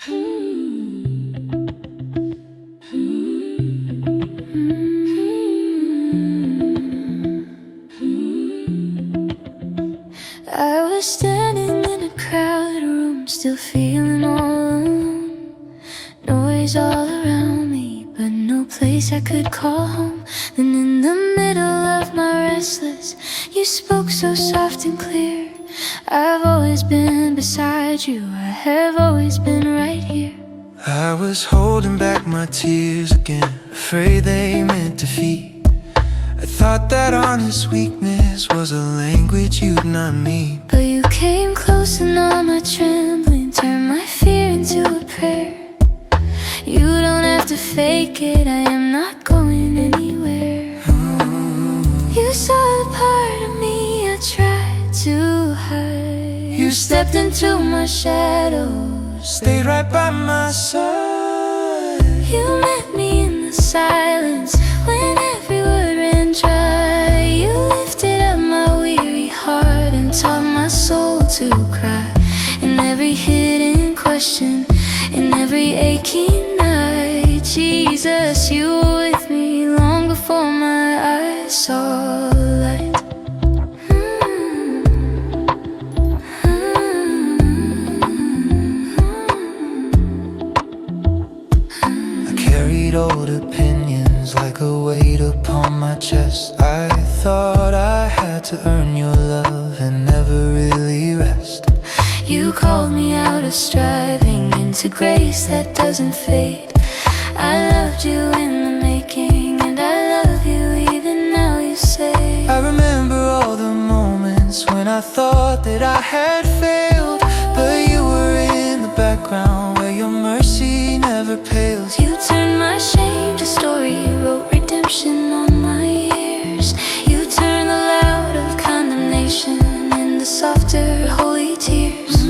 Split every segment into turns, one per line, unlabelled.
I was standing in a crowded room, still feeling all alone. Noise all around me, but no place I could call home. Then in the middle of my restless, you spoke so soft and clear. I've always been beside you, I have always been right here.
I was holding back my tears again, afraid they meant defeat. I thought that honest weakness was a language you'd not meet.
But you came close and all my trembling turned my fear into a prayer. You don't have to fake it, I am not going anywhere. You saw the part of me I tried to hide. You stepped into my shadows,
Stayed right by my side.
you met me in the silence when every word ran dry. You lifted up my weary heart and taught my soul to cry. In every hidden question, in every aching night, Jesus, you were with me long before my eyes saw light.
I carried old opinions like a weight upon my chest. I thought I had to earn your love and never really rest.
You called me out of striving into grace that doesn't fade. I loved you in the making, and I love you even now, you say.
I remember all the moments when I thought that I had failed, but you were in the background where your mercy never pales.
You turned my shame to story, you wrote redemption on my ears. You turned the loud of condemnation into softer, holy tears.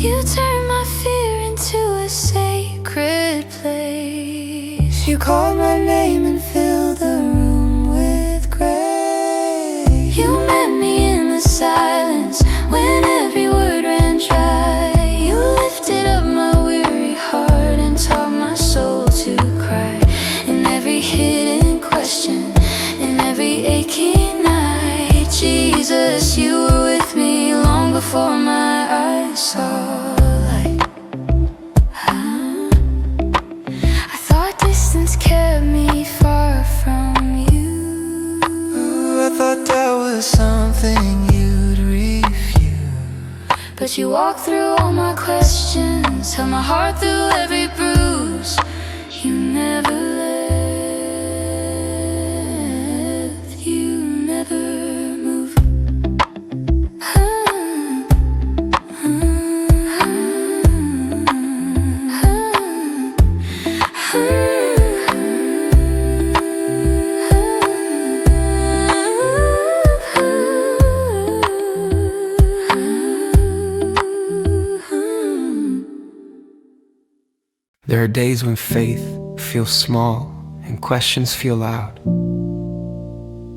You turned my fear into a sacred place.
You called my name and filled the room with grace.
You met me in the silence when every word ran dry. You lifted up my weary heart and taught my soul to cry. In every hidden question, in every aching night, Jesus, you were with me long before my eyes saw light. I thought distance kept me far from you.
I thought that was something you'd refuse,
But you walked through all my questions, held my heart through every bruise. You never left, you never moved.
There are days when faith feels small and questions feel loud.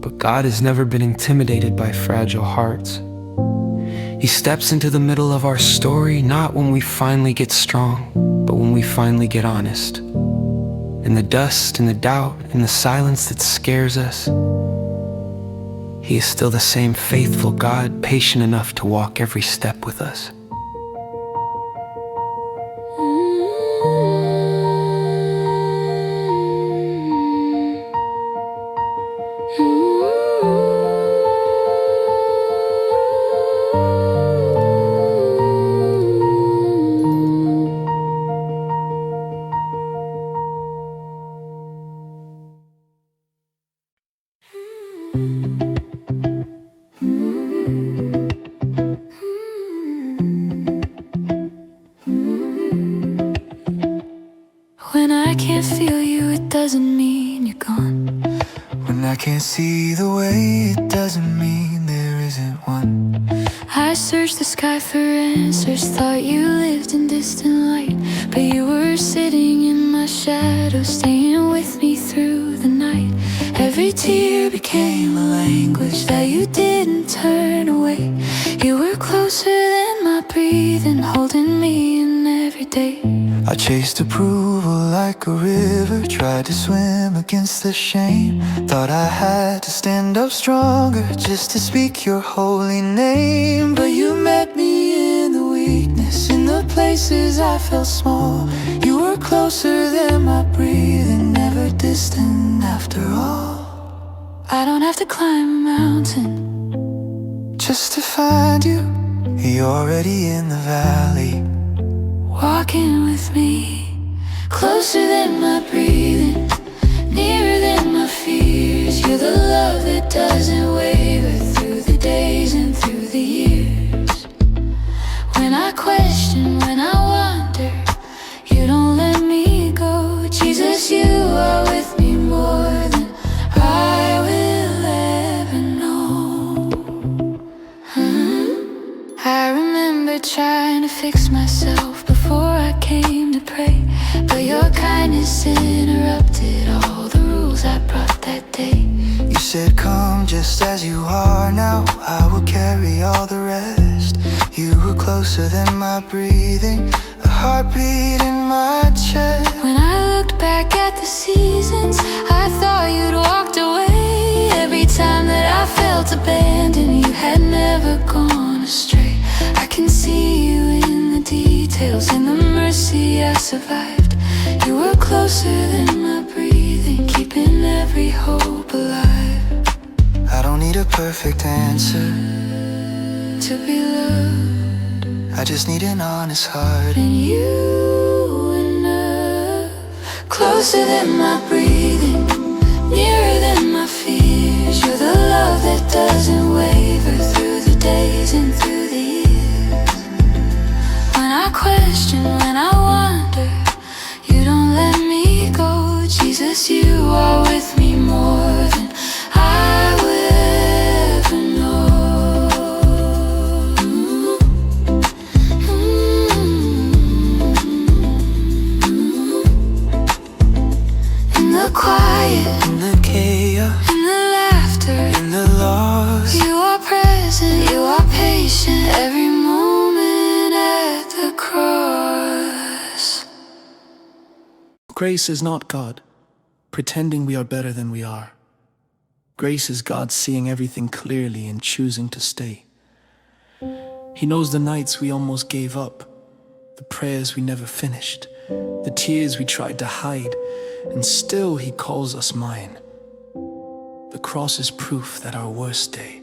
But God has never been intimidated by fragile hearts. He steps into the middle of our story, not when we finally get strong, but when we finally get honest. In the dust, in the doubt, in the silence that scares us, He is still the same faithful God, patient enough to walk every step with us.
When I can't feel you, it doesn't mean you're gone.
when I can't see the way, it doesn't mean there isn't one.
I searched the sky for answers, thought you lived in distant light, but you were sitting in my shadow, staying with me through the night. Every tear became a language that you didn't turn away. You were closer than my breathing, holding me in every day.
I chased approval like a river, tried to swim against the shame. Thought I had to stand up stronger just to speak your holy name. But you met me in the weakness, in the places I felt small. You were closer than my breathing, never distant after all.
I don't have to climb a mountain
just to find you. You're already in the valley,
walking with me, closer than my breathing, nearer than my fears. You're the love that doesn't waver through the days and through the years. When I question, when I wonder, you don't let me go. Jesus, you are with me more than I will ever know. I remember trying to fix myself before I came to pray, but your kindness interrupted all the rules I brought that day.
You said come just as you are now, I will carry all the rest. You were closer than my breathing, a heartbeat in my chest.
When I looked back at the seasons, I thought you'd walked away. Every time that I felt abandoned, you had never gone astray. I can see you in the details, in the mercy I survived. You were closer than my breathing, keeping every hope alive.
I don't need a perfect answer
To be loved,
I just need an honest heart.
and you enough. Closer than my breathing, nearer than my fears. You're the love that doesn't waver through the days and through the years. When I question, when I wonder, you don't let me go. Jesus, you are with me more than I will ever know. In the quiet,
In the chaos,
in the laughter,
in the loss,
you are present, you are patient, every moment at the cross.
Grace is not God pretending we are better than we are. Grace is God seeing everything clearly and choosing to stay. He knows the nights we almost gave up, the prayers we never finished, the tears we tried to hide, and still He calls us mine. The cross is proof that our worst day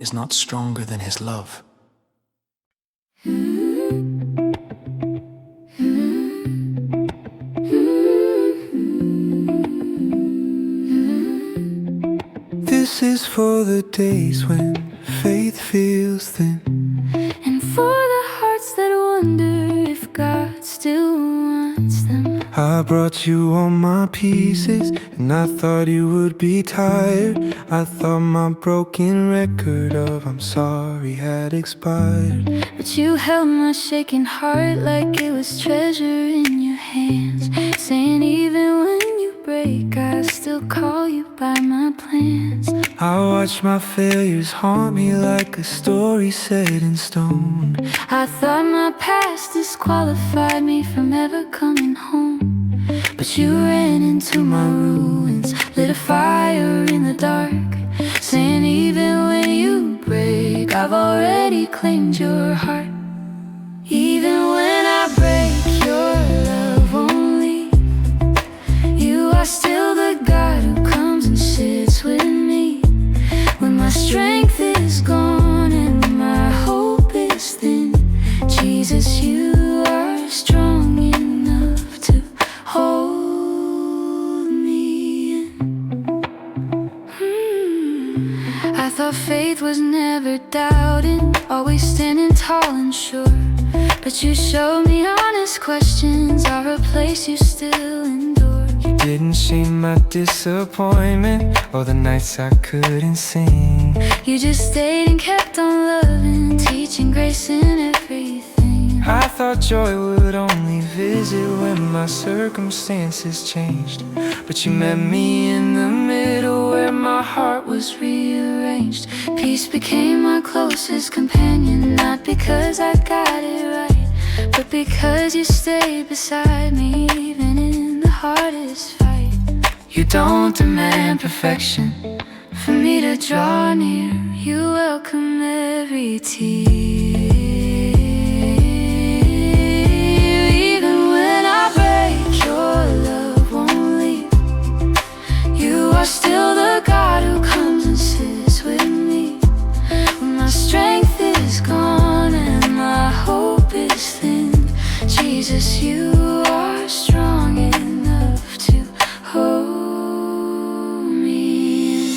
is not stronger than His love.
this is for the days when faith feels thin.
And for the hearts that wonder if God still wants them.
I brought you all my pieces, and I thought you would be tired. I thought my broken record of I'm sorry had expired.
But you held my shaking heart like it was treasure in your hands, saying even when you break, I still call you by my plans.
I watch my failures haunt me like a story set in stone.
I thought my past disqualified me from ever coming home, but you ran into my ruins, lit a fire in the dark, saying even when you break, I've already claimed your heart. Even when I break, your love won't leave. You are still the God who comes and sits with me when my strength is gone and my hope is thin. Jesus, you are strong enough to hold me in. I thought faith was never doubting, always standing tall and sure, but you showed me honest questions are a place you still endure.
You didn't see my disappointment or the nights I couldn't sing.
You just stayed and kept on loving, teaching grace in everything.
I thought joy would only visit when my circumstances changed, but you met me in the middle where my heart was rearranged.
Peace became my closest companion, not because I got it right, but because you stayed beside me even in the hardest fight. You don't demand perfection for me to draw near. You welcome every tear. Even when I break, your love won't leave. You are still the God who comes and sits with me when my strength is gone and my hope is thin. Jesus, you are strong enough to hold me.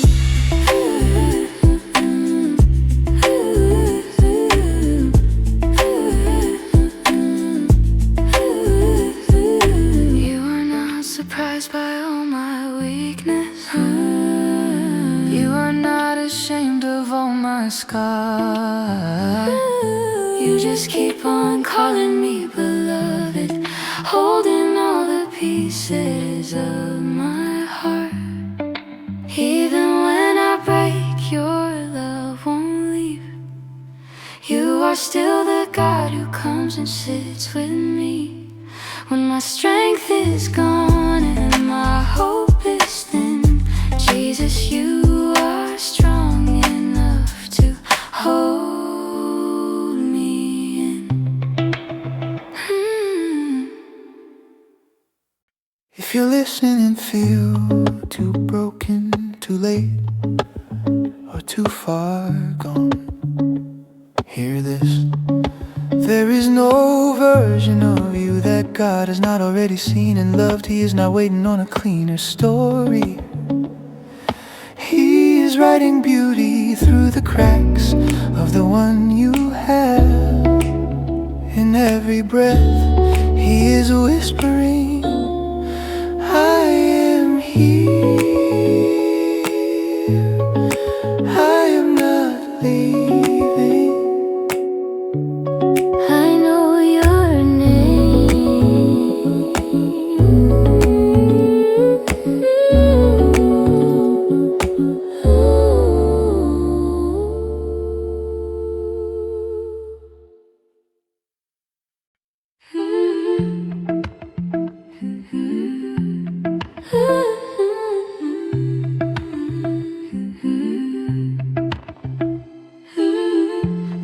You are not surprised by all my weakness. You are not ashamed of all my scars. You just keep on calling me beloved, holding all the pieces of my heart. Even when I break, your love won't leave. You are still the God who comes and sits with me when my strength is gone and my hope is thin. Jesus, you are strong enough to hold me in.
If you listen and feel too broken, too late, or too far gone, hear this. There is no version of you that God has not already seen and loved. He is not waiting on a cleaner story. He is writing beauty through the cracks of the one you have. In every breath, He is whispering, I am here. I am not leaving.
I know your name.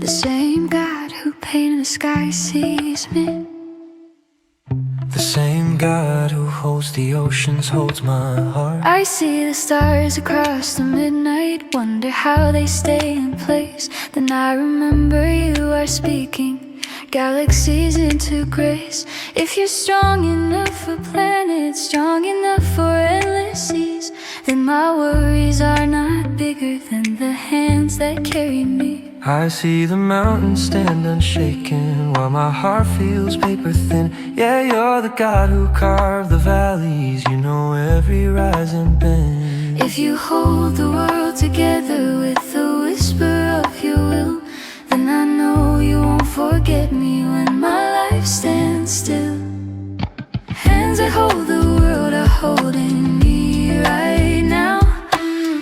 The same God who painted the sky sees me.
The same God who holds the oceans holds my heart.
I see the stars across the midnight, wonder how they stay in place. Then I remember you are speaking galaxies into grace. If you're strong enough for planets, strong enough for endless seas, then my worries are not bigger than the hands that carry me.
I see the mountains stand unshaken while my heart feels paper thin. Yeah, you're the God who carved the valleys. You know every rise and bend.
If you hold the world together with the whisper of your will, then I know you won't forget me when my life stands still. Hands that hold the world are holding me right now.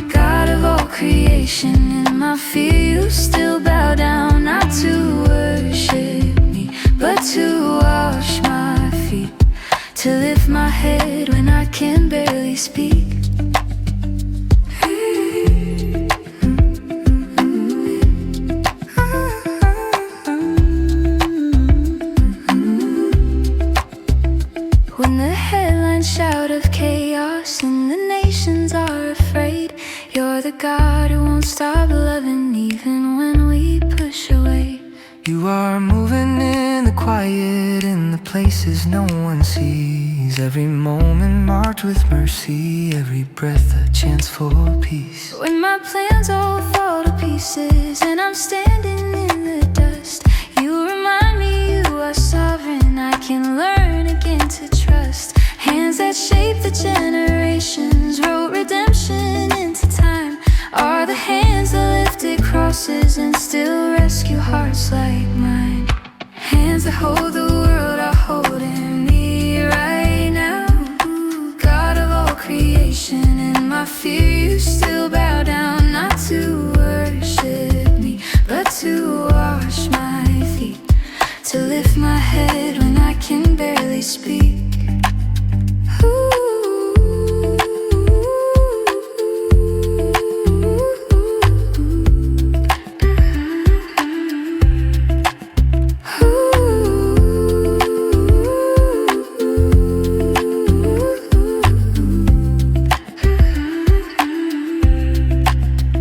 God of all creation, in my fear you still bow down. Not to worship me, but to wash my feet, to lift my head when I can barely speak. When the headlines shout of chaos and the nations are afraid, you're the God who won't stop loving even when we push away.
You are moving in the quiet, in the places no one sees. Every moment marked with mercy, every breath a chance for peace.
When my plans all fall to pieces and I'm standing in the dust, you remind me you are sovereign. I can learn again to trust. Hands that shape the generations, wrote redemption into time, are the hands that lifted crosses and still rescue hearts like mine. Hands that hold the world are holding me right now. God of all creation, in my fear you still bow down. Not to worship me, but to wash my feet, to lift my head barely speak.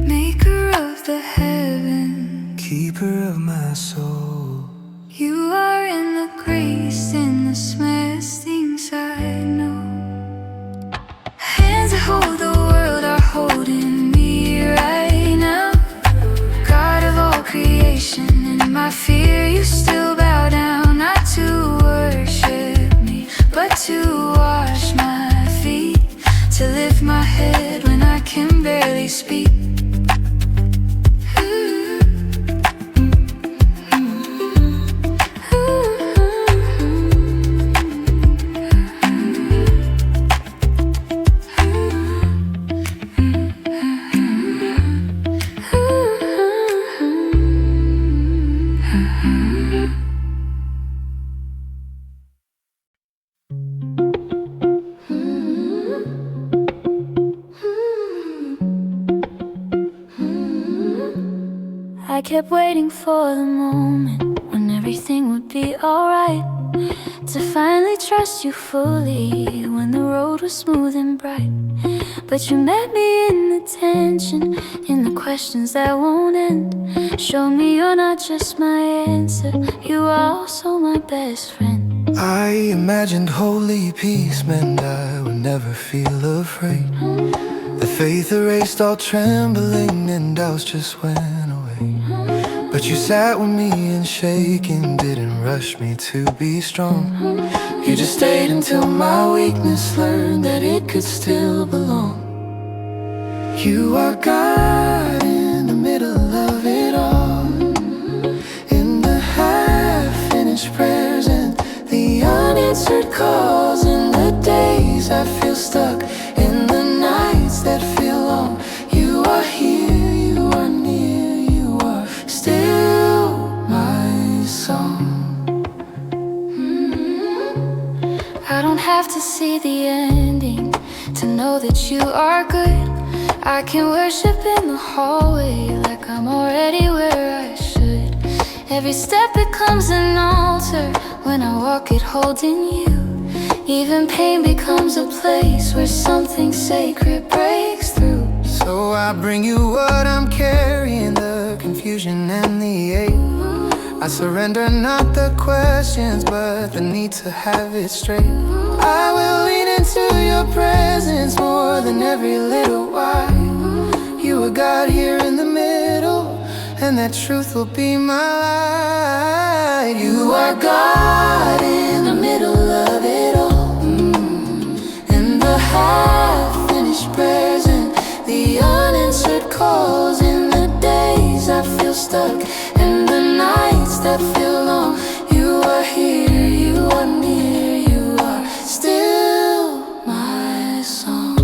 Maker of the heaven,
Keeper of my soul.
you are in the grace, in the smallest things I know. Hands that hold the world are holding me right now. God of all creation, in my fear you still bow down. Not to worship me, but to wash my feet, to lift my head when I can barely speak. I kept waiting for the moment when everything would be alright, to finally trust you fully when the road was smooth and bright. But you met me in the tension, in the questions that won't end. Show me you're not just my answer, you are also my best friend.
I imagined holy peace meant I would never feel afraid. The faith erased all trembling and doubts just went away. But you sat with me and shaking, didn't rush me to be strong. You just stayed until my weakness learned that it could still belong. You are God in the middle of it all, in the half-finished prayers and the unanswered calls, in the days I feel stuck, in the nights that feel long. You are here, you are near, you are still my song.
I don't have to see the ending to know that you are good. I can worship in the hallway like I'm already where I should. Every step becomes an altar when I walk it holding you. Even pain becomes a place where something sacred breaks through.
So I bring you what I'm carrying, the confusion and the ache. I surrender not the questions, but the need to have it straight. I will lean into your presence more than every little while. You are God here in the middle, and that truth will be my light. You are God in the middle of it all, in the half-finished prayers and the unanswered calls, in the days I feel stuck, in the nights that feel long. You are here, you are near, you are still my song.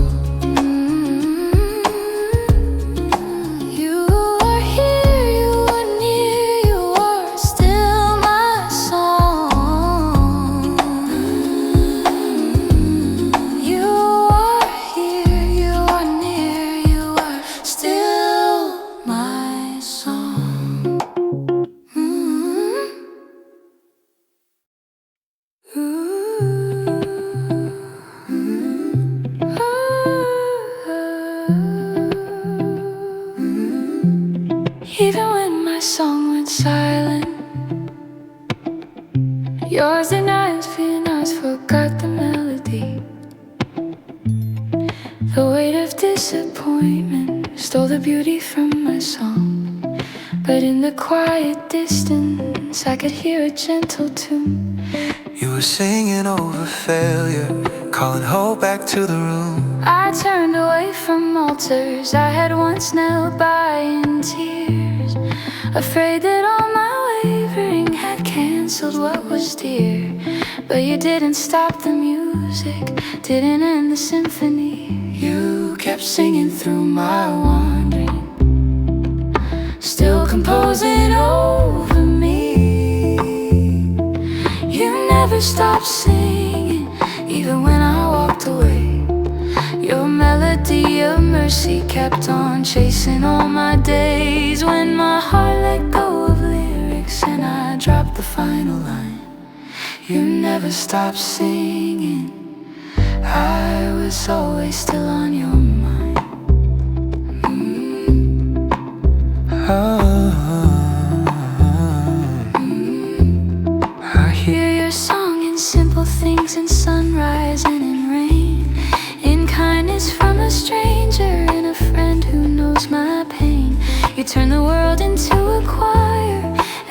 You are here, you are near, you are still my song. You are here, you are near, you are still my song. Even when my song went silent, yours and I's forgot the melody. The weight of disappointment stole the beauty from my song. But in the quiet distance, I could hear a gentle tune. You were singing over failure, calling hope back to the room.
I turned away from altars I had once knelt by in tears, afraid that all my wavering had canceled what was dear. But you didn't stop the music, didn't end the symphony. You kept singing through my wandering, still composing over me. You never stopped singing. even when I walked away. Your melody of mercy kept on chasing all my days. When my heart let go of lyrics and I dropped the final line, you never stopped singing. I was always still on your mind. I hear your song in simple things, in sunrise and in rain, in kindness from a stranger, in a friend who knows my pain. You turn the world into a choir,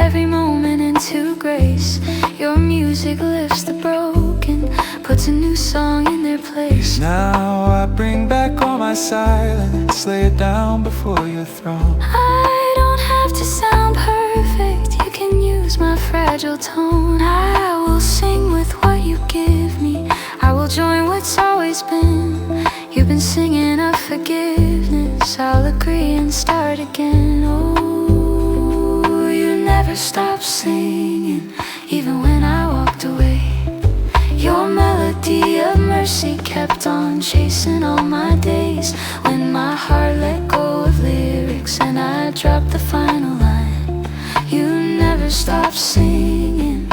every moment into grace. Your music lifts the broken, puts a new song in their place.
Now I bring back all my silence, lay it down before your throne.
I don't have to sound perfect, you can use my fragile tone. I will sing with what you give me, I will join what's always been. You've been singing of forgiveness, I'll agree and start again. Oh, you never stopped singing, even when I walked away. Your melody of mercy kept on chasing all my days. When my heart let go of lyrics and I dropped the final line, you never stopped singing.